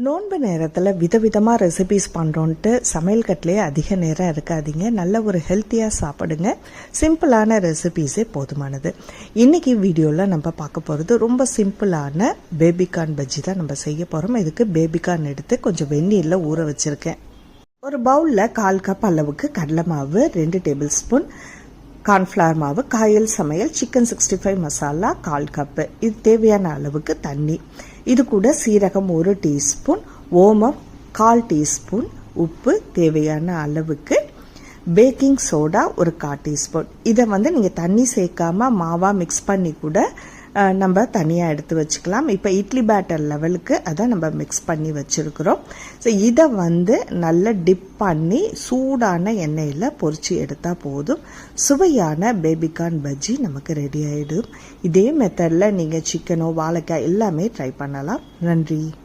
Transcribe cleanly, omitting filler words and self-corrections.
நோன்பு நேரத்தில் விதவிதமாக ரெசிபீஸ் பண்ணுறோன்ட்டு சமையல் கட்டிலே அதிக நேரம் இருக்காதீங்க. நல்ல ஒரு ஹெல்த்தியாக சாப்பிடுங்க. சிம்பிளான ரெசிபீஸே போதுமானது. இன்றைக்கி வீடியோவில் நம்ம பார்க்க போகிறது ரொம்ப சிம்பிளான பேபிகார்ன் பஜ்ஜி தான் நம்ம செய்ய போகிறோம். இதுக்கு பேபிகார்ன் எடுத்து கொஞ்சம் வெந்நீரில் ஊற வச்சுருக்கேன். ஒரு பவுலில் 1/4 கப் அளவுக்கு கடலை மாவு, 2 டேபிள் ஸ்பூன் கார்ன்ஃப்ளவர் மாவு, காயல் சமையல் சிக்கன் 65 மசாலா 1/4 கப்பு, இது தேவையான அளவுக்கு தண்ணி. இது கூட சீரகம் 1 டீஸ்பூன், ஓமம் 1/4 டீஸ்பூன், உப்பு தேவையான அளவுக்கு, பேக்கிங் சோடா ஒரு 1/4 டீஸ்பூன். இதை நீங்கள் தண்ணி சேர்க்காம மாவா மிக்ஸ் பண்ணி கூட நம்ம தனியாக எடுத்து வச்சுக்கலாம். இப்போ இட்லி பேட்டர் லெவலுக்கு அதை நம்ம மிக்ஸ் பண்ணி வச்சுருக்குறோம். ஸோ இதை நல்லா டிப் பண்ணி சூடான எண்ணெயில் பொரிச்சு எடுத்தால் போதும். சுவையான பேபிகார்ன் பஜ்ஜி நமக்கு ரெடி ஆகிடும். இதே மெத்தடில் நீங்கள் சிக்கனோ வாழைக்காய் எல்லாமே ட்ரை பண்ணலாம். நன்றி.